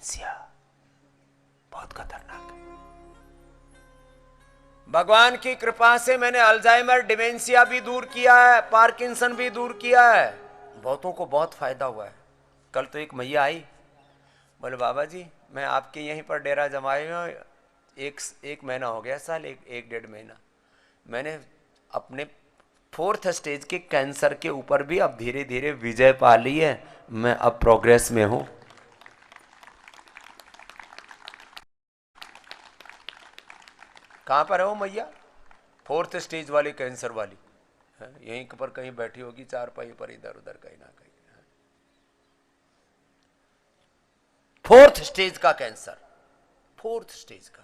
Dementia बहुत खतरनाक है। भगवान की कृपा से मैंने अल्जाइमर डिमेंशिया भी दूर किया है, पार्किंसन भी दूर किया है, बहुतों को बहुत फायदा हुआ है। कल तो एक मैया आई, बोले बाबा जी मैं आपके यहीं पर डेरा जमाए हुए हूँ, एक महीना हो गया, साल एक डेढ़ महीना, मैंने अपने 4th स्टेज के कैंसर के ऊपर भी अब धीरे धीरे विजय पा ली है, मैं अब प्रोग्रेस में हूं। कहां पर है वो मैया? 4th स्टेज वाली कैंसर वाली है? यहीं पर कहीं बैठी होगी, चारपाई पर इधर उधर कहीं ना कहीं। 4th स्टेज का कैंसर, 4th स्टेज का,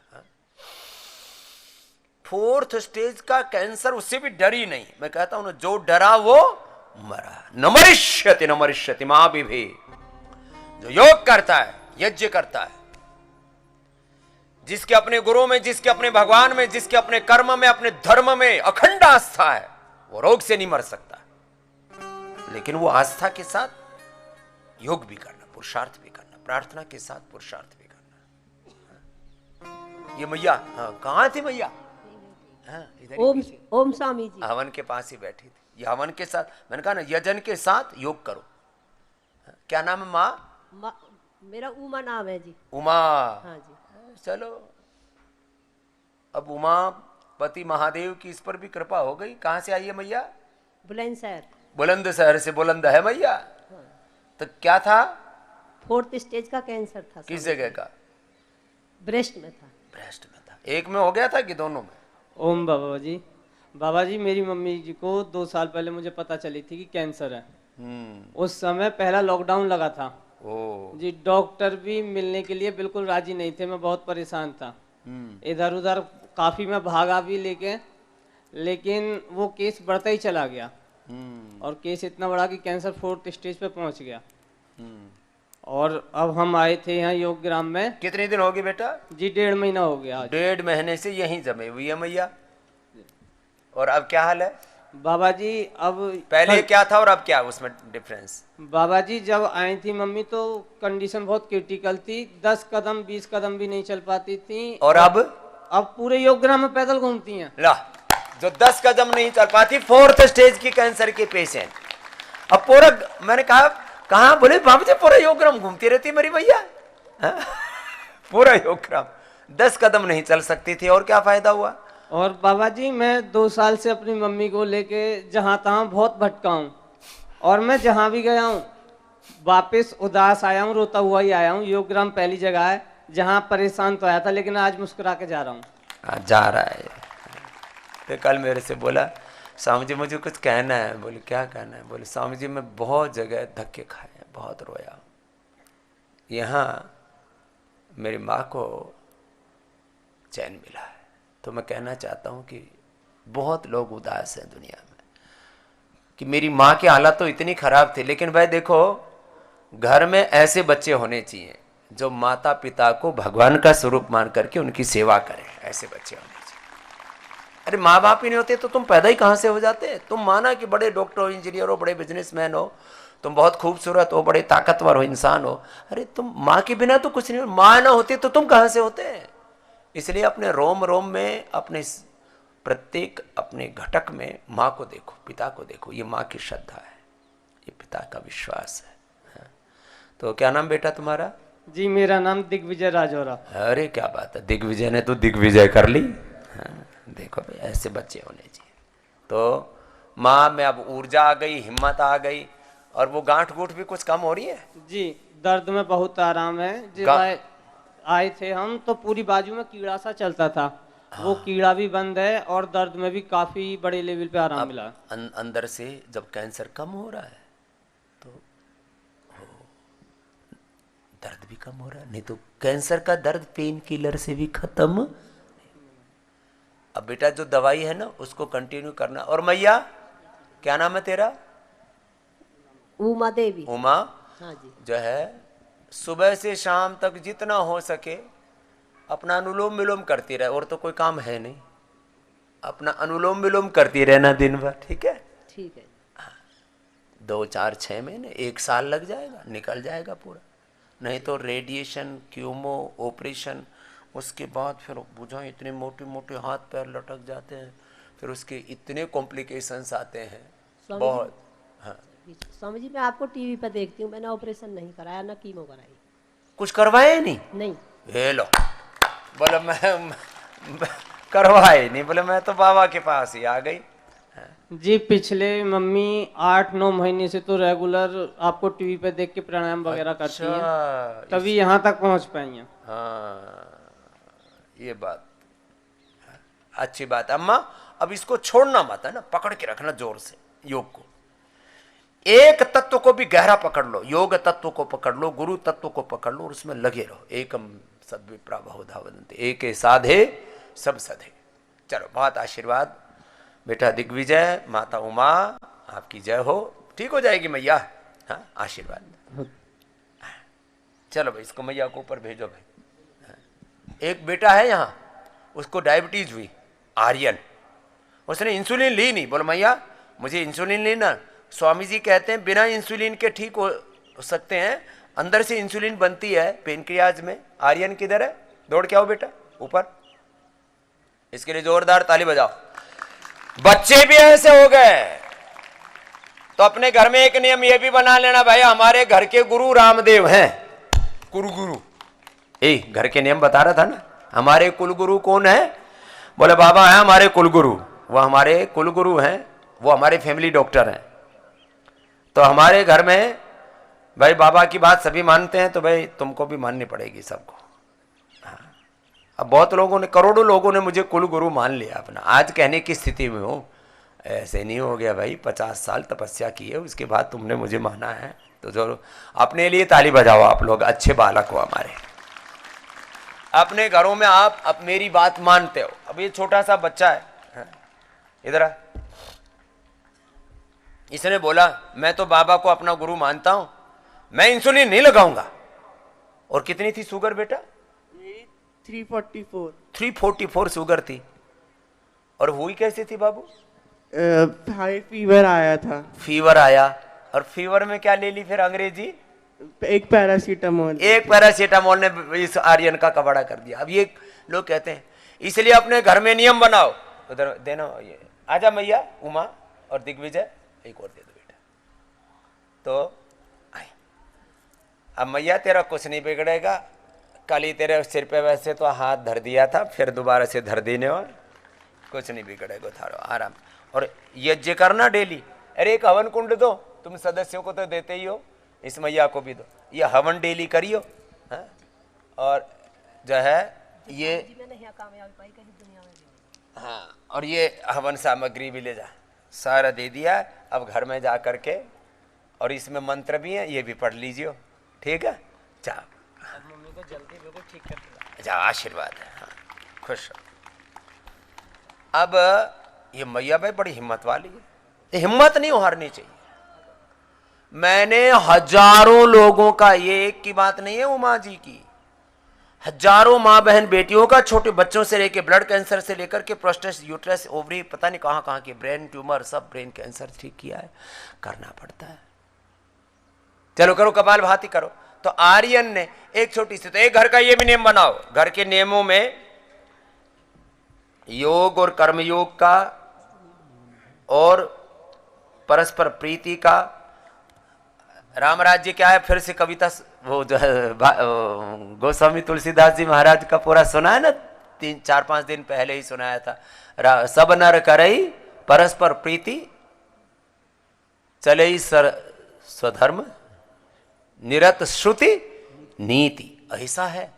4th स्टेज का कैंसर, उससे भी डरी नहीं। मैं कहता हूं ना, जो डरा वो मरा। न मरिष्यति मां भी, जो योग करता है, यज्ञ करता है, जिसके अपने गुरु में, जिसके अपने भगवान में, जिसके अपने कर्म में, अपने धर्म में अखंड आस्था है, वो रोग से नहीं मर सकता। लेकिन वो आस्था के साथ योग भी करना, पुरुषार्थ भी करना, प्रार्थना के साथ पुरुषार्थ भी करना। ये मैया कहां थी मैया? ओम स्वामी जी हवन के पास ही बैठी थी। ये हवन के साथ, मैंने कहा ना, यजन के साथ योग करो। क्या नाम है माँ? मेरा उमा नाम है जी। उमा। हाँ जी। चलो, अब उमापति महादेव की इस पर भी कृपा हो गई। कहां से आई है मैया? बुलंदशहर। बुलंदशहर से। बुलंद है मैया। हाँ। तो क्या था? 4th स्टेज का कैंसर था। किस जगह का? ब्रेस्ट में था। ब्रेस्ट में था। एक में हो गया था कि दोनों में? ओम बाबा जी मेरी मम्मी जी को 2 साल पहले मुझे पता चली थी कि कैंसर है। उस समय पहला लॉकडाउन लगा था। जी, डॉक्टर भी मिलने के लिए बिल्कुल राजी नहीं थे। मैं बहुत परेशान था, इधर उधर काफी मैं भागा भी लेकिन वो केस बढ़ता ही चला गया। और केस इतना बड़ा कि कैंसर 4th स्टेज पे पहुंच गया। और अब हम आए थे यहाँ योग ग्राम में। कितने दिन हो गए बेटा? जी 1.5 महीना हो गया। 1.5 महीने से यहीं जमे हुई है मैया। और अब क्या हाल है बाबा जी? अब पहले क्या था और अब क्या, उसमें डिफरेंस? बाबा जी जब आई थी मम्मी तो कंडीशन बहुत क्रिटिकल थी, 10 कदम 20 कदम भी नहीं चल पाती थी। और अब पूरे योग ग्राम में पैदल घूमती हैं। ला, जो 10 कदम नहीं चल पाती, 4th स्टेज की कैंसर के पेशेंट, अब पूरा, मैंने कहा बोले बाबू जी पूरा योग ग्राम घूमती रहती मेरी भैया। पूरा योग ग्राम 10 कदम नहीं चल सकती थी, और क्या फायदा हुआ? और बाबा जी मैं 2 साल से अपनी मम्मी को लेके जहां तहां बहुत भटका हूं, और मैं जहां भी गया हूं वापस उदास आया हूं, रोता हुआ ही आया हूं। योग ग्राम पहली जगह है जहां परेशान तो आया था, लेकिन आज मुस्कुरा के जा रहा हूं। जा रहा है। तो कल मेरे से बोला, स्वामी जी मुझे कुछ कहना है। बोले क्या कहना है? बोले स्वामी जी मैं बहुत जगह धक्के खाए हैं, बहुत रोया, यहाँ मेरी माँ को चैन मिला है। तो मैं कहना चाहता हूँ कि बहुत लोग उदास हैं दुनिया में कि मेरी माँ की हालत तो इतनी खराब थी, लेकिन भाई देखो, घर में ऐसे बच्चे होने चाहिए जो माता पिता को भगवान का स्वरूप मान करके उनकी सेवा करें। ऐसे बच्चे होने चाहिए। अरे माँ बाप ही नहीं होते तो तुम पैदा ही कहाँ से हो जाते? तुम माना कि बड़े डॉक्टर हो, इंजीनियर हो, बड़े बिजनेसमैन हो, तुम बहुत खूबसूरत हो, बड़े ताकतवर हो, इंसान हो, अरे तुम माँ के बिना तो कुछ नहीं हो। माँ ना होती तो तुम कहाँ से होते? इसलिए अपने रोम रोम में, अपने प्रत्येक अपने घटक में माँ को देखो, पिता को देखो। ये माँ की श्रद्धा है, ये पिता का विश्वास है। तो क्या नाम बेटा तुम्हारा? जी मेरा नाम दिग्विजय राजौरा। अरे क्या बात है, दिग्विजय ने तो दिग्विजय कर ली। देखो भाई, ऐसे बच्चे होने चाहिए। तो माँ में अब ऊर्जा आ गई, हिम्मत आ गई, और वो गांठ गूंठ भी कुछ कम हो रही है। जी दर्द में बहुत आराम है। जब आए थे हम तो पूरी बाजू में कीड़ा सा चलता था, वो कीड़ा भी बंद है, और दर्द में भी काफी बड़े लेवल पे आराम मिला। अंदर से जब कैंसर कम हो रहा है तो दर्द भी कम हो रहा है। नहीं तो कैंसर का दर्द पेन किलर से भी खत्म। अब बेटा जो दवाई है ना उसको कंटिन्यू करना। और मैया क्या नाम है तेरा? उमा देवी। उमा। हाँ जी। जो है सुबह से शाम तक जितना हो सके अपना अनुलोम विलोम करती रहे, और तो कोई काम है नहीं, अपना अनुलोम विलोम करती रहना दिन भर, ठीक है? ठीक है। 2 4 6 महीने 1 साल लग जाएगा, निकल जाएगा पूरा। नहीं तो रेडिएशन, क्यूमो, ऑपरेशन, उसके बाद फिर बुझा इतने मोटे मोटे हाथ पैर लटक जाते हैं, फिर उसके इतने कॉम्प्लिकेशंस आते हैं स्वामी बहुत। हाँ, स्वामी जी मैं आपको टीवी पे देखती हूँ, मैंने ऑपरेशन नहीं कराया ना कीमो कराई। कुछ करवाए नहीं? नहीं। हे लो, बोले मैं करवाए नहीं, बोले मैं तो बाबा के पास ही आ गई। जी पिछले मम्मी 8-9 महीने से तो रेगुलर आपको टीवी पे देख के प्राणायाम वगैरह करती हैं, तभी यहाँ तक पहुँच पाई हैं। हाँ, ये बात अच्छी बात। अम्मा अब इसको छोड़ना मत, है ना, पकड़ के रखना जोर से योग को। एक तत्व को भी गहरा पकड़ लो, योग तत्व को पकड़ लो, गुरु तत्व को पकड़ लो और उसमें लगे रहो। एकम सद्विप्रा बहुधा वदन्ति, एक साधे सब सधे। चलो, बहुत आशीर्वाद बेटा दिग्विजय, माता उमा आपकी जय हो। ठीक हो जाएगी मैया। हाँ, आशीर्वाद। चलो भाई, इसको मैया को ऊपर भेजो भाई। एक बेटा है यहाँ, उसको डायबिटीज हुई, आर्यन, उसने इंसुलिन ली नहीं। बोलो मैया मुझे इंसुलिन लेना। स्वामी जी कहते हैं बिना इंसुलिन के ठीक हो सकते हैं, अंदर से इंसुलिन बनती है पेनक्रियाज में। आर्यन किधर है? दौड़ के आओ बेटा ऊपर। इसके लिए जोरदार ताली बजाओ। बच्चे भी ऐसे हो गए तो अपने घर में एक नियम ये भी बना लेना, भाई हमारे घर के गुरु रामदेव हैं। गुरु घर के नियम बता रहा था ना। हमारे कुलगुरु कौन है? बोले बाबा है हमारे कुलगुरु। वो हमारे कुलगुरु हैं, वो हमारे फैमिली डॉक्टर हैं। तो हमारे घर में भाई बाबा की बात सभी मानते हैं, तो भाई तुमको भी माननी पड़ेगी सबको। हाँ। अब बहुत लोगों ने, करोड़ों लोगों ने मुझे कुलगुरु मान लिया अपना। आज कहने की स्थिति में हूँ, ऐसे नहीं हो गया भाई। 50 साल तपस्या की है, उसके बाद तुमने मुझे माना है, तो जरूर अपने लिए ताली बजाओ। आप लोग अच्छे बालक हो हमारे। अपने घरों में आप अब मेरी बात मानते हो। अब ये छोटा सा बच्चा है, इधर आ। इसने बोला मैं तो बाबा को अपना गुरु मानता हूं, मैं इंसुलिन नहीं लगाऊंगा। और कितनी थी शुगर बेटा? 344 शुगर थी। और हुई कैसे थी बाबू? हाई फीवर आया था। फीवर आया, और फीवर में क्या ले ली फिर अंग्रेजी? एक पैरासीटामोल। एक पैरासीटामोल ने इस आर्यन का कबाड़ा कर दिया। अब ये लोग कहते हैं, इसलिए अपने घर में नियम बनाओ। उधर देना, ये आजा मैया उमा और दिग्विजय, एक और दे दो बेटा। तो आए। अब मैया तेरा कुछ नहीं बिगड़ेगा, कल ही तेरे सिर पे वैसे तो हाथ धर दिया था, फिर दोबारा से धर देने, और कुछ नहीं बिगड़ेगा थारो, आराम। और यज्ञ करना डेली। अरे एक हवन कुंड दो, तुम सदस्यों को तो देते ही हो, इस मैया को भी दो। ये हवन डेली करियो। हाँ? और जो है ये, हाँ, और ये हवन सामग्री भी ले जा, सारा दे दिया। अब घर में जा करके, और इसमें मंत्र भी है, ये भी पढ़ लीजिए। ठीक है, जाओ। मम्मी को जल्दी बिल्कुल ठीक कर जाओ, आशीर्वाद है। हाँ, खुश हो। अब ये मैया भाई बड़ी हिम्मत वाली है, हिम्मत नहीं हारनी चाहिए। मैंने हजारों लोगों का, ये एक की बात नहीं है उमा जी की, हजारों माँ बहन बेटियों का, छोटे बच्चों से लेकर ब्लड कैंसर से लेकर के प्रोस्टेट, यूट्रस, ओवरी, पता नहीं कहाँ कहाँ के ब्रेन ट्यूमर, सब ब्रेन कैंसर ठीक किया है। करना पड़ता है। चलो करो, कपाल भाती करो। तो आर्यन ने एक छोटी सी, तो एक घर का ये भी नियम बनाओ। घर के नियमों में योग और कर्मयोग का, और परस्पर प्रीति का। राम राज्य क्या है, फिर से कविता वो जो है गोस्वामी तुलसीदास जी महाराज का पूरा सुना है ना, 3-4-5 दिन पहले ही सुनाया था। सब नर करई परस्पर प्रीति, चले स्वधर्म, निरत श्रुति नीति। ऐसा है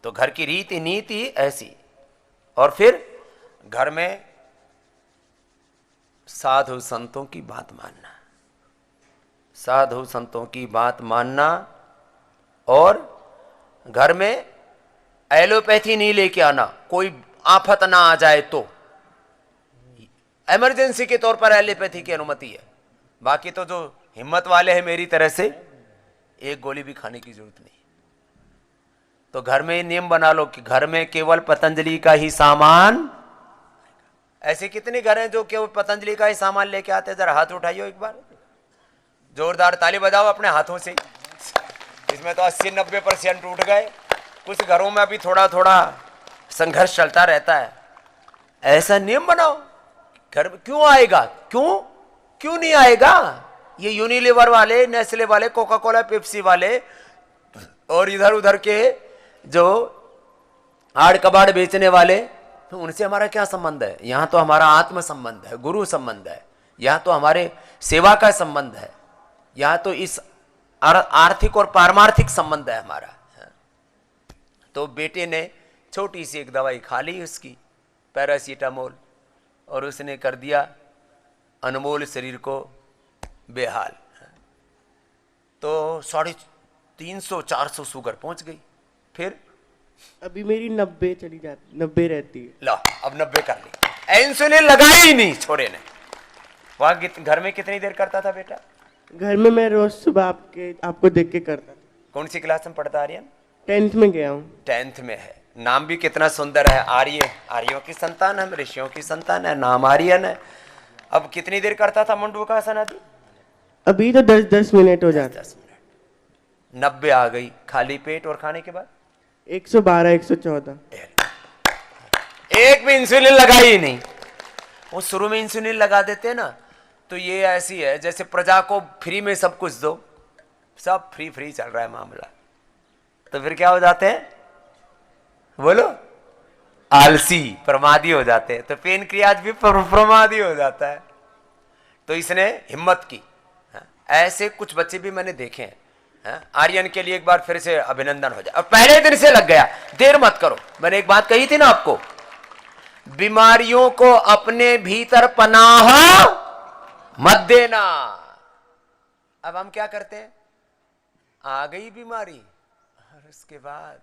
तो घर की रीति नीति ऐसी। और फिर घर में साधु संतों की बात मानना, साधु संतों की बात मानना। और घर में एलोपैथी नहीं लेके आना, कोई आफत ना आ जाए तो। इमरजेंसी के तौर पर एलोपैथी की अनुमति है, बाकी तो जो हिम्मत वाले हैं मेरी तरह से, एक गोली भी खाने की जरूरत नहीं। तो घर में नियम बना लो कि घर में केवल पतंजलि का ही सामान। ऐसे कितने घर हैं जो केवल पतंजलि का ही सामान लेके आते हैं? जरा हाथ उठाइयो एक बार, जोरदार ताली बजाओ अपने हाथों से। इसमें तो 80-90% उठ गए। कुछ घरों में अभी थोड़ा थोड़ा संघर्ष चलता रहता है। ऐसा नियम बनाओ, घर में क्यों आएगा, क्यों नहीं आएगा? ये यूनिलीवर वाले, नेस्ले वाले, कोका कोला, पेप्सी वाले और इधर उधर के जो आड़ कबाड़ बेचने वाले, तो उनसे हमारा क्या संबंध है? यहाँ तो हमारा आत्म संबंध है, गुरु संबंध है, यहाँ तो हमारे सेवा का संबंध है, यहाँ तो इस आर्थिक और पारमार्थिक संबंध है हमारा। तो बेटे ने छोटी सी एक दवाई खा ली उसकी, पैरासीटामोल, और उसने कर दिया अनमोल शरीर को बेहाल। तो 350-400 शुगर पहुंच गई। फिर अभी मेरी 90 चली जाती, 90 रहती है। लो अब 90 कर ली। इंसुलिन लगाई ही नहीं छोरे ने। वहां घर में कितनी देर करता था बेटा? घर में मैं रोज सुबह आपको देख के करता था। कौन सी क्लास में पढ़ता आर्यन? 10th में गया हूँ। 10th में है। नाम भी कितना सुंदर है, आर्य। आर्यों की संतान, हम ऋषियों की संतान है, नाम आर्यन है। अब कितनी देर करता था मुंडू का आसन? अभी तो 10-10 मिनट हो जाते। 10 मिनट। 90 आ गई खाली पेट, और खाने के बाद 112-114। एक भी इंसुलिन लगाई ही नहीं। वो शुरू में इंसुलिन लगा देते ना, तो ये ऐसी है जैसे प्रजा को फ्री में सब कुछ दो, सब फ्री चल रहा है मामला। तो फिर क्या हो जाते हैं, बोलो? आलसी, प्रमादी हो जाते हैं। तो पेनक्रियाज भी प्रमादी हो जाता है। तो इसने हिम्मत की। ऐसे कुछ बच्चे भी मैंने देखे हैं। आर्यन के लिए एक बार फिर से अभिनंदन हो जाए। अब पहले दिन से लग गया, देर मत करो। मैंने एक बात कही थी ना आपको, बीमारियों को अपने भीतर पनाह मत देना। अब हम क्या करते हैं, आ गई बीमारी और उसके बाद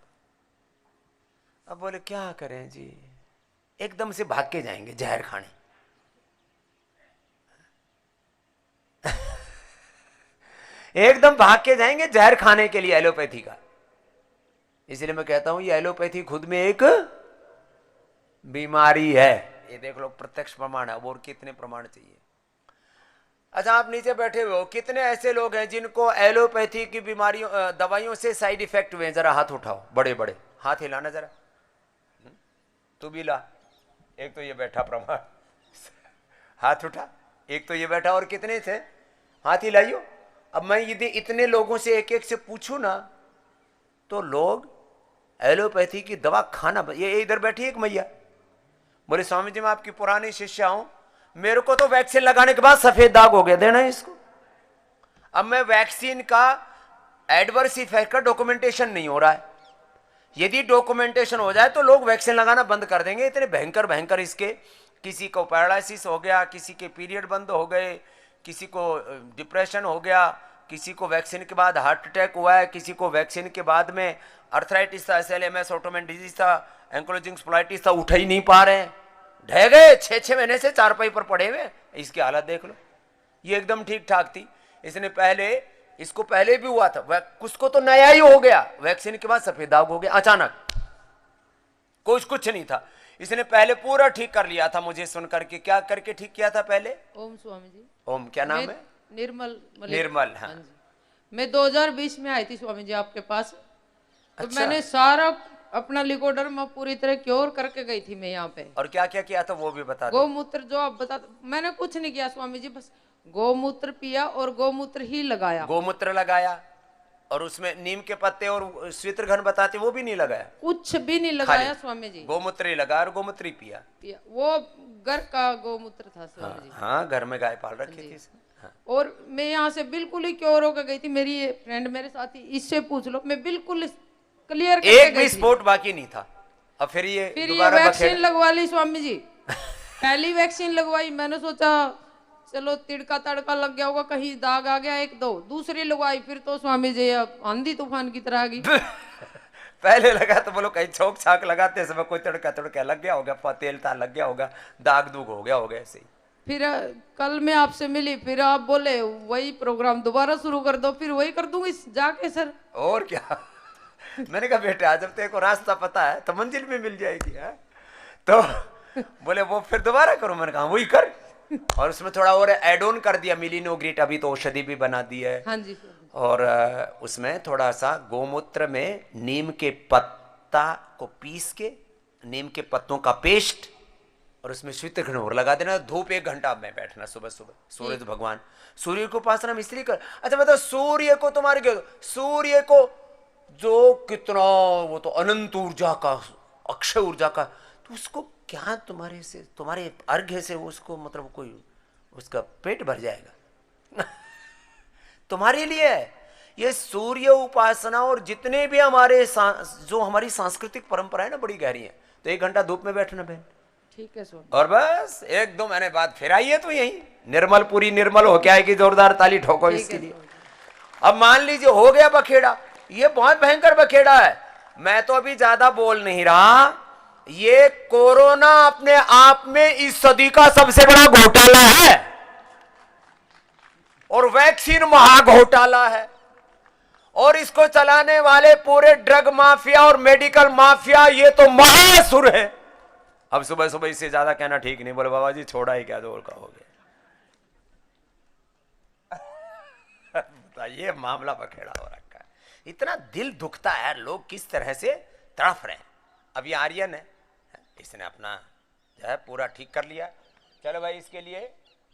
अब बोले क्या करें जी, एकदम से भाग के जाएंगे जहर खाने। एकदम भाग के जाएंगे जहर खाने के लिए एलोपैथी का। इसलिए मैं कहता हूं ये एलोपैथी खुद में एक बीमारी है। ये देख लो, प्रत्यक्ष प्रमाण है। और कितने प्रमाण चाहिए? अच्छा, आप नीचे बैठे हुए हो, कितने ऐसे लोग हैं जिनको एलोपैथी की बीमारियों दवाइयों से साइड इफेक्ट हुए? जरा हाथ उठाओ, बड़े बड़े हाथ हिलाना जरा। तू भी ला, एक तो ये बैठा प्रमाण, हाथ उठा, एक तो ये बैठा, और कितने थे? हाथ हिलाइयो। अब मैं यदि इतने लोगों से एक एक से पूछूं ना, तो लोग एलोपैथी की दवा खाना। ये इधर बैठी एक मैया बोले, स्वामी जी मैं आपकी पुरानी शिष्या हूं, मेरे को तो वैक्सीन लगाने के बाद सफेद दाग हो गया, देना है इसको। अब मैं वैक्सीन का एडवर्स इफेक्ट का डॉक्यूमेंटेशन नहीं हो रहा है। यदि डॉक्यूमेंटेशन हो जाए तो लोग वैक्सीन लगाना बंद कर देंगे। इतने भयंकर भयंकर इसके, किसी को पैरालिसिस हो गया, किसी के पीरियड बंद हो गए, किसी को डिप्रेशन हो गया, किसी को वैक्सीन के बाद हार्ट अटैक हुआ है, किसी को वैक्सीन के बाद में अर्थराइटिस था, SLMS ऑटोमेन डिजीज था, एंक्लोजिंग स्पोलाइटिस था, उठ ही नहीं पा रहे हैं, ढह गए 6-6 महीने से चारपाई पर पड़े हुए। इसकी हालत देख लो। ये एकदम ठीक ठाक थी। इसने पहले, इसको पहले भी हुआ था, उसको तो नया ही हो गया, वैक्सीन के बाद सफेद दाग हो गया अचानक, कुछ नहीं था। इसने पहले पूरा ठीक कर लिया था मुझे सुन करके। क्या करके ठीक किया था पहले? ओम स्वामी जी। ओम क्या नाम है? निर्मल। हाँ। मैं 2020 में आई थी स्वामी जी आपके पास। तो अच्छा। मैंने सारा अपना लिकोडर में पूरी तरह क्योर करके गई थी मैं यहाँ पे। और क्या क्या किया था वो भी बता दो। गौमूत्र जो आप बता, मैंने कुछ नहीं किया स्वामी जी, बस गौमूत्र पिया और गौमूत्र ही लगाया। गौमूत्र लगाया, और उसमें नीम के पत्ते और स्वीत्रघन बताते वो भी नहीं लगाया? कुछ भी नहीं लगाया स्वामी जी, गौमूत्र ही लगाया और गौमूत्र ही पिया। वो घर का गौमूत्र था स्वामी जी। हाँ, घर में गाय पाल रखी थी। हाँ। और मैं यहाँ से बिल्कुल ही क्योर होकर गई थी। मेरी फ्रेंड मेरे साथी, इससे पूछ लो, मैं बिल्कुल क्लियर करके एक गई भी थी। स्पोर्ट बाकी नहीं था। अब फिर ये वैक्सीन लगवा ली स्वामी जी। पहली वैक्सीन लगवाई, मैंने सोचा चलो तिड़का तड़का लग गया होगा, कहीं दाग आ गया एक दो। दूसरी लगवाई, फिर तो स्वामी जी आंधी तूफान की तरह आ गई। पहले लगा तो बोलो कहीं छोक छाक लगाते समय कोई तड़का तड़का लग गया होगा, तेल ताल लग गया होगा, दाग दूग हो गया होगा ऐसे ही। फिर कल मैं आपसे मिली, फिर आप बोले वही प्रोग्राम दोबारा शुरू कर दो, फिर वही कर दूंगी जाके सर। और क्या। मैंने कहा बेटा जब तेरे को रास्ता पता है तो मंजिल भी मिल जाएगी। है तो बोले वो फिर दोबारा करो। मैंने कहा वही कर, और उसमें थोड़ा और एड ऑन कर दिया, मिलीनोग्रीट, अभी तो औषधि भी बना दी है। हाँ जी। और उसमें थोड़ा सा गोमूत्र में नीम के पत्ता को पीस के, नीम के पत्तों का पेस्ट, और उसमें श्वेत घृणोर लगा देना। धूप 1 घंटा में बैठना सुबह सुबह। सूरज भगवान, सूर्य को उपासना मिस्त्री कर। अच्छा बताओ, सूर्य को तुम्हारे क्या, सूर्य को जो कितना, वो तो अनंत ऊर्जा का, अक्षय ऊर्जा का, तो उसको क्या तुम्हारे से, तुम्हारे अर्घ्य से उसको मतलब कोई उसका पेट भर जाएगा? तुम्हारे लिए है ये सूर्य उपासना। और जितने भी हमारे जो हमारी सांस्कृतिक परंपरा है ना, बड़ी गहरी है। तो 1 घंटा धूप में बैठना बहन, ठीक है स्वामी। और बस 1-2 महीने बाद फिर आइए। तो यही निर्मल पूरी निर्मल हो क्या है कि जोरदार ताली ठोको इसके लिए। अब मान लीजिए हो गया बखेड़ा, ये बहुत भयंकर बखेड़ा है। मैं तो अभी ज्यादा बोल नहीं रहा। ये कोरोना अपने आप में इस सदी का सबसे बड़ा घोटाला है, और वैक्सीन महा घोटाला है, और इसको चलाने वाले पूरे ड्रग माफिया और मेडिकल माफिया, ये तो महासुर है। अब सुबह सुबह इससे ज्यादा कहना ठीक नहीं। बोले बाबा जी छोड़ा ही क्या, दौड़ का हो गया। ये मामला बखेड़ा हो रखा है। इतना दिल दुखता है, लोग किस तरह से तड़फ रहे हैं। अब ये आर्यन है, इसने अपना जो है पूरा ठीक कर लिया। चलो भाई, इसके लिए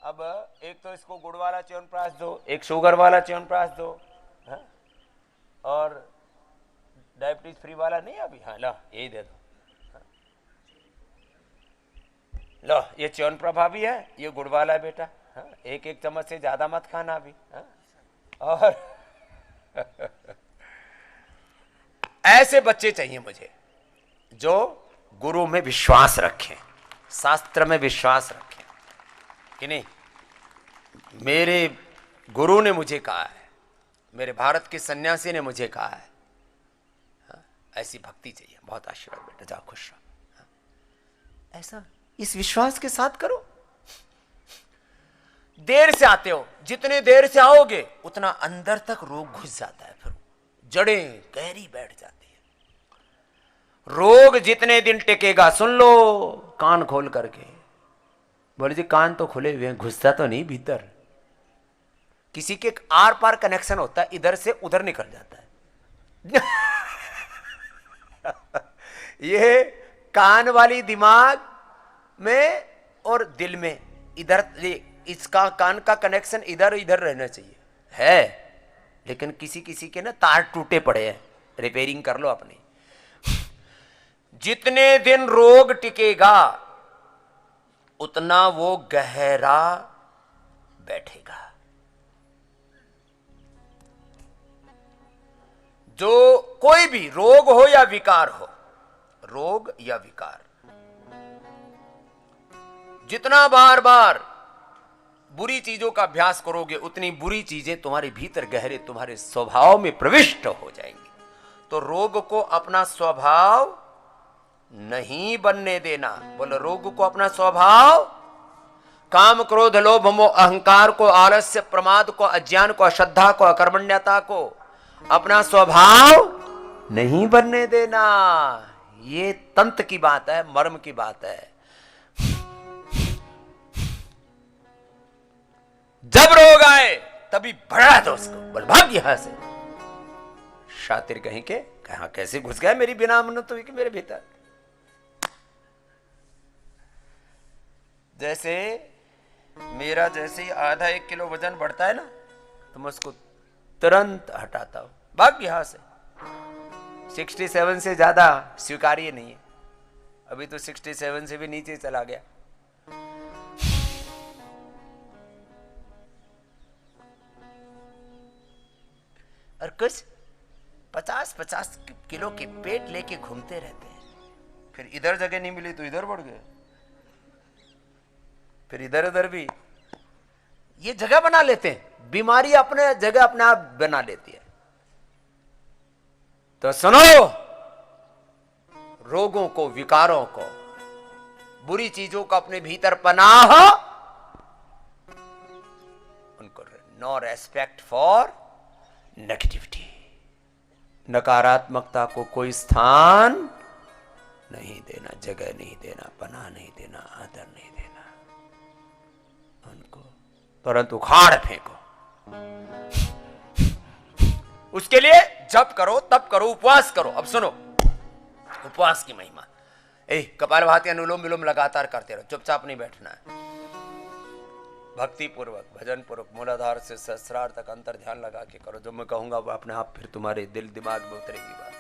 अब एक तो इसको गुड़ वाला च्यवनप्राश दो, एक शुगर वाला च्यवनप्राश दो, है? और डायबिटीज फ्री वाला नहीं अभी। हाँ लो यही दे दो। लो ये च्यवनप्रभा भी है, ये गुड़ वाला है बेटा। हाँ? एक चम्मच से ज्यादा मत खाना अभी। हाँ? और ऐसे बच्चे चाहिए मुझे जो गुरु में विश्वास रखें, शास्त्र में विश्वास रखें कि नहीं, मेरे गुरु ने मुझे कहा है, मेरे भारत के सन्यासी ने मुझे कहा है। हाँ? ऐसी भक्ति चाहिए। बहुत आशीर्वाद बेटा, जाओ खुश रहो। हाँ? ऐसा इस विश्वास के साथ करो। देर से आते हो, जितने देर से आओगे उतना अंदर तक रोग घुस जाता है, फिर जड़ें गहरी बैठ जाती है। रोग जितने दिन टिकेगा, सुन लो कान खोल करके। बोले जी कान तो खुले हुए हैं, घुसता तो नहीं भीतर। किसी के आर पार कनेक्शन होता है, इधर से उधर निकल जाता है। ये कान वाली दिमाग में और दिल में, इधर इसका कान का कनेक्शन इधर इधर रहना चाहिए है, लेकिन किसी किसी के ना तार टूटे पड़े हैं, रिपेयरिंग कर लो अपनी। जितने दिन रोग टिकेगा उतना वो गहरा बैठेगा। जो कोई भी रोग हो या विकार हो, रोग या विकार, जितना बार बार बुरी चीजों का अभ्यास करोगे उतनी बुरी चीजें तुम्हारे भीतर गहरे तुम्हारे स्वभाव में प्रविष्ट हो जाएंगी। तो रोग को अपना स्वभाव नहीं बनने देना। बोलो रोग को अपना स्वभाव, काम क्रोध लोभ मोह अहंकार को, आलस्य प्रमाद को, अज्ञान को, अश्रद्धा को, अकर्मण्यता को अपना स्वभाव नहीं बनने देना। ये तंत्र की बात है, मर्म की बात है। जब रोग आए तभी बढ़ा दो उसको, बोल भाग यहां से। शातिर कहीं के कहा कैसे घुस गया मेरी बिना मन्नत हुई कि मेरे भीतर। जैसे मेरा जैसे ही आधा 1 किलो वजन बढ़ता है ना, तो मैं उसको तुरंत हटाता हूं, भाग यहां से। 67 से ज्यादा स्वीकार्य नहीं है। अभी तो 67 से भी नीचे चला गया। और कुछ 50-50 किलो के पेट लेके घूमते रहते हैं। फिर इधर जगह नहीं मिली तो इधर बढ़ गए, फिर इधर उधर भी ये जगह बना लेते हैं। बीमारी अपने जगह अपने आप बना लेती है। तो सुनो, रोगों को, विकारों को, बुरी चीजों को अपने भीतर पनाह, उनको नो रेस्पेक्ट फॉर नेगेटिविटी, नकारात्मकता को कोई स्थान नहीं देना, जगह नहीं देना, पनाह नहीं देना, आदर नहीं देना। उनको तुरंत उखाड़ फेंको। उसके लिए जप करो, तप करो, उपवास करो। अब सुनो उपवास की महिमा। कपालभाति, अनुलोम विलोम लगातार करते रहो, चुपचाप नहीं बैठना है। भक्ति पूर्वक, भजन पूर्वक, मूलाधार से सहस्रार तक अंतर ध्यान लगा के करो। जो मैं कहूंगा वो अपने आप फिर तुम्हारे दिल दिमाग में उतरेगी बात।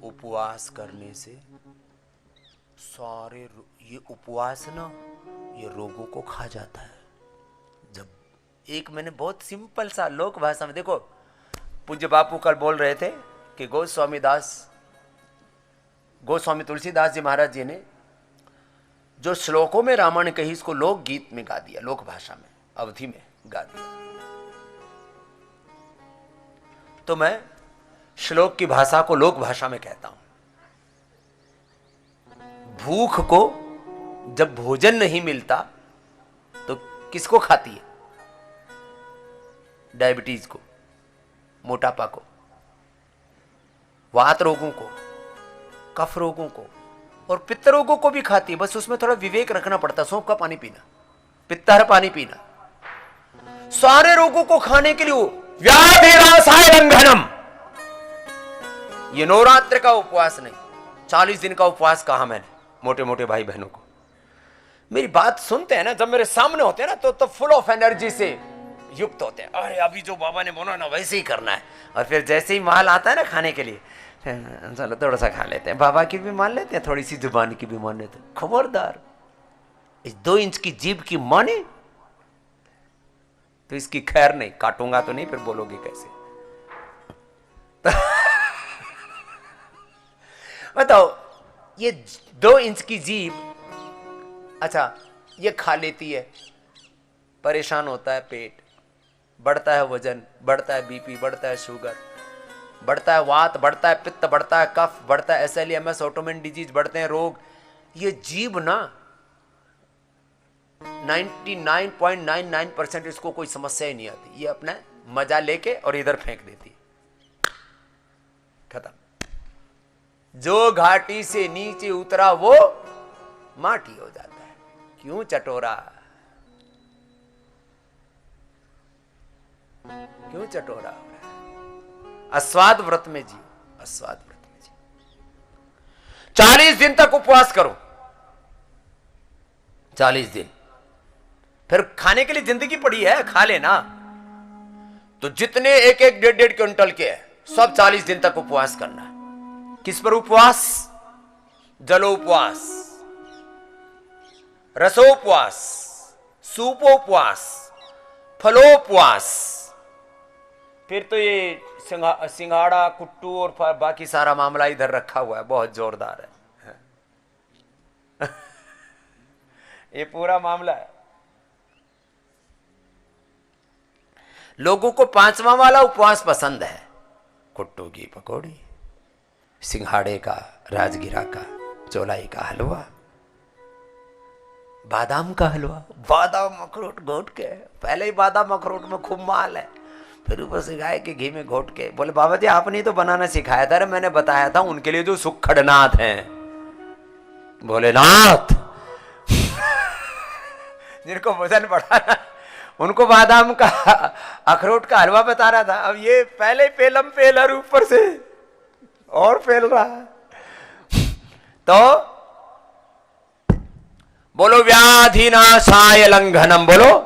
उपवास करने से सारे ये उपवास ना ये रोगों को खा जाता है। जब एक मैंने बहुत सिंपल सा लोक भाषा में, देखो पूज्य बापू कल बोल रहे थे कि गोस्वामी तुलसीदास जी महाराज जी ने जो श्लोकों में रामायण कही इसको लोक गीत में गा दिया, लोक भाषा में, अवधि में गा दिया। तो मैं श्लोक की भाषा को लोक भाषा में कहता हूं। भूख को जब भोजन नहीं मिलता तो किसको खाती है? डायबिटीज को, मोटापा को, वात रोगों को, कफ रोगों को और पित्त रोगों को भी खाती है। बस उसमें थोड़ा विवेक रखना पड़ता है। सौंफ का पानी पीना, पित्तहर पानी पीना, सारे रोगों को खाने के लिए व्याधिनाशाय लंघनम। ये नवरात्र का उपवास नहीं, 40 दिन का उपवास कहा मैंने मोटे मोटे भाई बहनों को। मेरी बात सुनते हैं ना, जब मेरे सामने होते हैं ना तो फुल ऑफ एनर्जी से युक्त होते हैं। अरे अभी जो बाबा ने बोला ना वैसे ही करना है। और फिर जैसे ही माल आता है ना खाने के लिए, चलो थोड़ा सा खा लेते हैं, बाबा की भी मान लेते हैं, थोड़ी सी जुबान की भी मान लेते हैं। खबरदार, इस 2 इंच की जीभ की माने तो इसकी खैर नहीं। काटूंगा तो नहीं, फिर बोलोगे कैसे? बताओ, ये 2 इंच की जीभ, अच्छा ये खा लेती है, परेशान होता है पेट, बढ़ता है वजन, बढ़ता है बीपी, बढ़ता है शुगर, बढ़ता है वात, बढ़ता है पित्त, बढ़ता है कफ, बढ़ता है SLEMS, ऑटोइम्यून डिजीज, बढ़ते हैं रोग। ये जीभ ना 99.99% इसको कोई समस्या ही नहीं आती। ये अपना मजा लेके और इधर फेंक देती है, खत्म। जो घाटी से नीचे उतरा वो माटी हो जाता है। क्यों चटोरा, क्यों चटोरा हो रहा है? अस्वाद व्रत में जियो, अस्वाद व्रत में जियो। 40 दिन तक उपवास करो, 40 दिन। फिर खाने के लिए जिंदगी पड़ी है, खा लेना। तो जितने 1-1, 1.5 क्विंटल के है सब 40 दिन तक उपवास करना है। किस पर उपवास? जलोपवास, रसोपवास, सूपोपवास, फलोपवास। फिर तो ये सिंघाड़ा, कुट्टू और बाकी सारा मामला इधर रखा हुआ है, बहुत जोरदार है। ये पूरा मामला है। लोगों को 5वां वाला उपवास पसंद है, कुट्टू की पकौड़ी, सिंघाड़े का, राजगिरा का, चौलाई का हलवा, बादाम का हलवा, बादाम अखरोट घोट के। पहले ही बादाम अखरोट में खूब माल है, फिर ऊपर से गाय के घी में घोट के। बोले बाबा जी आपने तो बनाना सिखाया था। अरे मैंने बताया था उनके लिए जो सुखड़नाथ हैं, भोलेनाथ जिनको वजन बढ़ाना, उनको बादाम का अखरोट का हलवा बता रहा था। अब ये पहले पेलम पेलर ऊपर से और फैल रहा है। तो बोलो व्याधिनाशाय लंघनम, बोलो।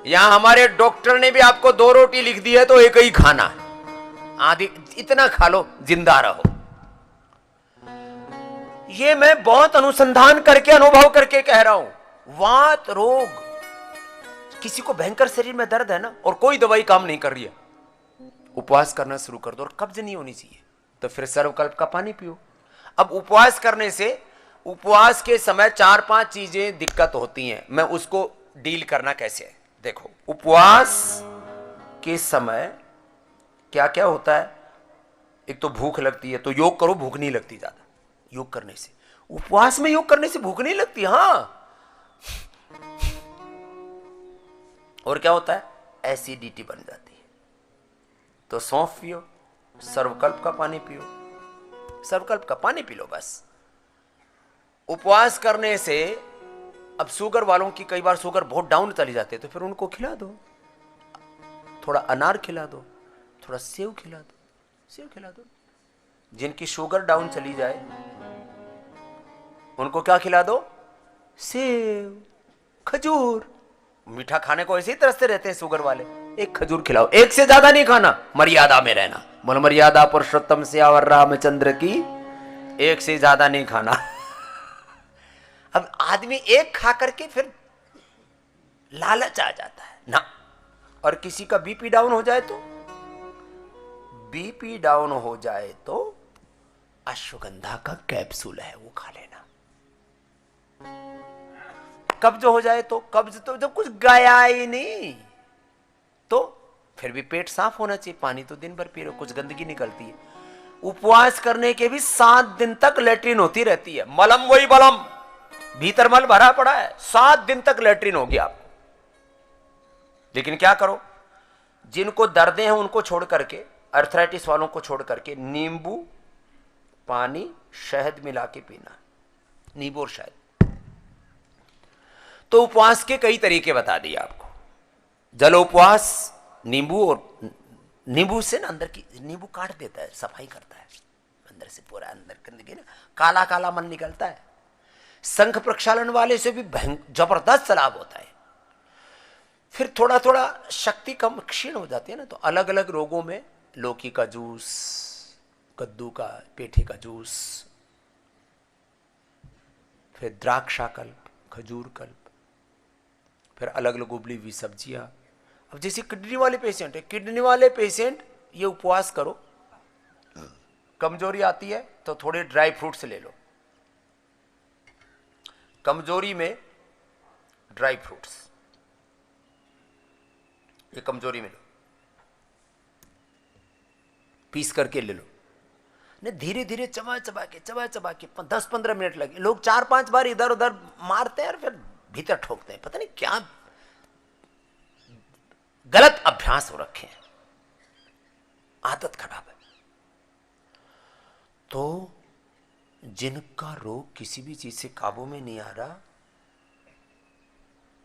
यहां हमारे डॉक्टर ने भी आपको 2 रोटी लिख दी है तो एक ही खाना, आधी इतना खा लो, जिंदा रहो। ये मैं बहुत अनुसंधान करके, अनुभव करके कह रहा हूं। वात रोग, किसी को भयंकर शरीर में दर्द है ना और कोई दवाई काम नहीं कर रही है, उपवास करना शुरू कर दो। और कब्ज नहीं होनी चाहिए तो फिर सर्वकल्प का पानी पियो। अब उपवास करने से, उपवास के समय 4-5 चीजें दिक्कत होती हैं। मैं उसको डील करना कैसे है देखो। उपवास के समय क्या क्या होता है? एक तो भूख लगती है, तो योग करो, भूख नहीं लगती ज्यादा योग करने से। उपवास में योग करने से भूख नहीं लगती। हाँ, और क्या होता है? एसिडिटी बन जाती है। तो सौंफ पियो, सर्वकल्प का पानी पियो, सर्वकल्प का पानी पी लो बस। उपवास करने से अब शुगर वालों की कई बार शुगर बहुत डाउन चली जाती है, तो फिर उनको खिला दो, थोड़ा अनार खिला दो, थोड़ा सेव खिला दो, सेव खिला दो। जिनकी शुगर डाउन चली जाए उनको क्या खिला दो? सेव, खजूर। मीठा खाने को ऐसे ही तरसते रहते हैं शुगर वाले, एक खजूर खिलाओ, एक से ज्यादा नहीं खाना, मर्यादा में रहना। बोल मर्यादा पुरुषोत्तम सियावर रामचंद्र की, एक से ज्यादा नहीं खाना। अब आदमी एक खा करके फिर लालच आ जाता है ना। और किसी का बीपी डाउन हो जाए तो, बीपी डाउन हो जाए तो अश्वगंधा का कैप्सूल है वो खा लेना। कब्ज हो जाए तो, कब्ज तो जब कुछ गया ही नहीं तो फिर भी पेट साफ होना चाहिए, पानी तो दिन भर पी रहे हो, कुछ गंदगी निकलती है। उपवास करने के भी 7 दिन तक लेट्रिन होती रहती है, मलम वही बलम, भीतर मल भरा पड़ा है, 7 दिन तक लेट्रिन होगी आपको। लेकिन क्या करो, जिनको दर्दें हैं उनको छोड़ करके, अर्थराइटिस वालों को छोड़ करके नींबू पानी शहद मिला के पीना, नींबू और शहद। तो उपवास के कई तरीके बता दिए आपको। जल उपवास, नींबू, और नींबू से ना अंदर की, नींबू काट देता है, सफाई करता है अंदर से, पूरा अंदर गंदगी ना, काला काला मन निकलता है। शंख प्रक्षालन वाले से भी जबरदस्त लाभ होता है। फिर थोड़ा थोड़ा शक्ति कम क्षीण हो जाती है ना, तो अलग अलग रोगों में लौकी का जूस, कद्दू का, पेठे का जूस, फिर द्राक्षाकल्प, खजूर कल्प, फिर अलग अलग उबली हुई सब्जियां। अब जैसे किडनी वाले पेशेंट है, किडनी वाले पेशेंट ये उपवास करो, कमजोरी आती है तो थोड़े ड्राई फ्रूट्स ले लो, कमजोरी में ड्राई फ्रूट्स, ये कमजोरी में लो, पीस करके ले लो। ने धीरे धीरे चबा चबा के 10-15 मिनट लगे। लोग 4-5 बार इधर उधर मारते हैं और फिर भीतर ठोकते हैं, पता नहीं क्या गलत अभ्यास हो रखे हैं, आदत खराब है। तो जिनका रोग किसी भी चीज से काबू में नहीं आ रहा,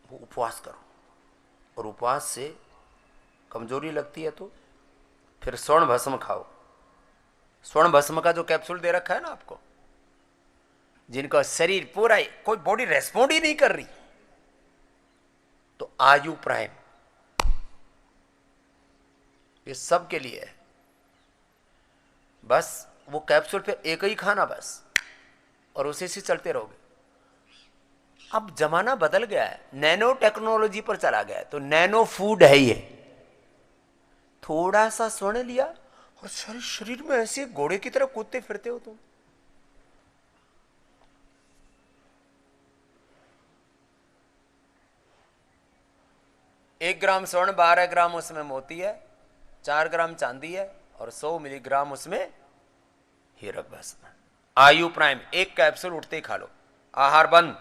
वो उपवास करो, और उपवास से कमजोरी लगती है तो फिर स्वर्ण भस्म खाओ। स्वर्ण भस्म का जो कैप्सूल दे रखा है ना आपको, जिनका शरीर पूरा कोई बॉडी रेस्पॉन्ड ही नहीं कर रही, तो आयु प्राइम, ये सब के लिए है। बस वो कैप्सूल पे एक ही खाना बस, और उसी से चलते रहोगे। अब जमाना बदल गया है, नैनो टेक्नोलॉजी पर चला गया है, तो नैनो फूड है ये। थोड़ा सा स्वर्ण लिया और शरीर में ऐसे घोड़े की तरह कूदते फिरते हो तुम। एक ग्राम स्वर्ण, 12 ग्राम उसमें मोती है, 4 ग्राम चांदी है, और 100 मिलीग्राम उसमें हीरक भस्म। आयु प्राइम एक कैप्सूल उठते ही खा लो, आहार बंद।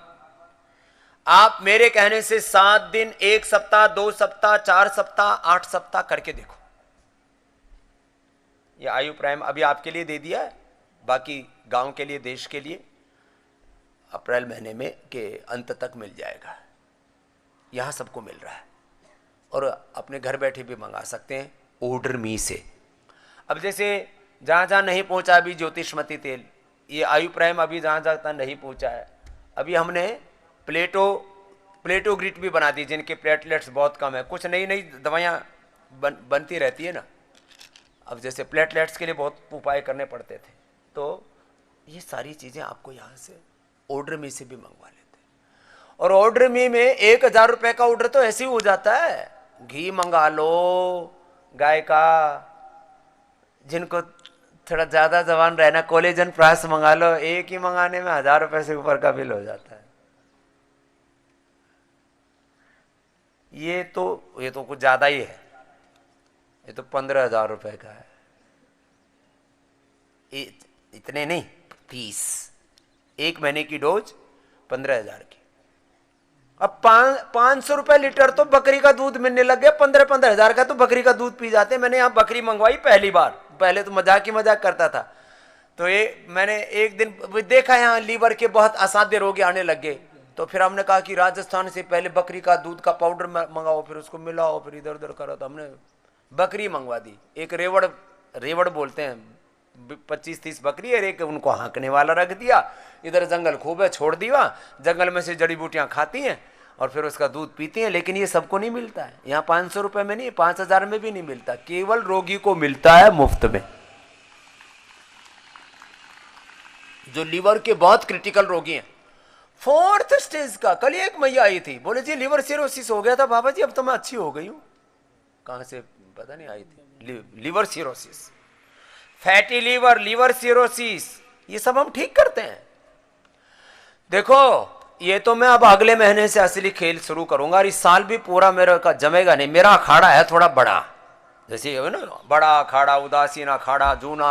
आप मेरे कहने से 7 दिन, 1 सप्ताह, 2 सप्ताह, 4 सप्ताह, 8 सप्ताह करके देखो। ये आयु प्राइम अभी आपके लिए दे दिया है, बाकी गांव के लिए, देश के लिए अप्रैल महीने में के अंत तक मिल जाएगा। यहां सबको मिल रहा है, और अपने घर बैठे भी मंगा सकते हैं ऑर्डर मी से। अब जैसे जहां जहां नहीं पहुंचा अभी ज्योतिषमती तेल, ये आयु प्राइम अभी जहां जहां तक नहीं पहुंचा है, अभी हमने प्लेटो ग्रिट भी बना दी, जिनके प्लेटलेट्स बहुत कम है। कुछ नई नई दवाइयाँ बनती रहती है ना, अब जैसे प्लेटलेट्स के लिए बहुत उपाय करने पड़ते थे, तो ये सारी चीज़ें आपको यहाँ से ऑर्डर मी से भी मंगवा लेते हैं। और ऑर्डर मी में 1000 रुपये का ऑर्डर तो ऐसे ही हो जाता है। घी मंगा लो गाय का, जिनको थोड़ा ज़्यादा जवान रहना, कोलेजन प्लस मंगा लो, एक ही मंगाने में 1000 रुपये से ऊपर का बिल हो जाता है। ये तो कुछ ज़्यादा ही है, ये तो 15,000 रुपये का है। इतने नहीं, 30, 1 महीने की डोज 15,000 की। अब 500 रुपये लीटर तो बकरी का दूध मिलने लग गया। 15,000 का तो बकरी का दूध पी जाते हैं। मैंने यहाँ बकरी मंगवाई पहली बार, पहले तो मजाक ही मजाक करता था, तो ये मैंने एक दिन देखा यहाँ लीवर के बहुत असाध्य रोगी आने लग गए। तो फिर हमने कहा कि राजस्थान से पहले बकरी का दूध का पाउडर मंगाओ, फिर उसको मिलाओ, फिर इधर उधर करो। तो हमने बकरी मंगवा दी, एक रेवड़ बोलते हैं, 25-30 बकरी है, एक उनको हाँकने वाला रख दिया। इधर जंगल खूब है, छोड़ दिया, जंगल में से जड़ी बूटियां खाती हैं और फिर उसका दूध पीती हैं। लेकिन ये सबको नहीं मिलता है यहाँ, 500 रुपए में नहीं, 5000 में भी नहीं मिलता, केवल रोगी को मिलता है मुफ्त में। जो लीवर के बहुत क्रिटिकल रोगी हैं, 4th स्टेज का। कल एक मैया आई थी, बोले जी लिवर सिरोसिस हो गया था बाबा जी, अब तो मैं अच्छी हो गई हूं। कहां से पता नहीं आई थी। Liver cirrhosis, fatty liver, liver cirrhosis, ये सब हम ठीक करते हैं। देखो ये तो मैं अब अगले महीने से असली खेल शुरू करूंगा, और इस साल भी पूरा मेरा का जमेगा नहीं। मेरा अखाड़ा है थोड़ा बड़ा, जैसे ना बड़ा अखाड़ा, उदासीन अखाड़ा, जूना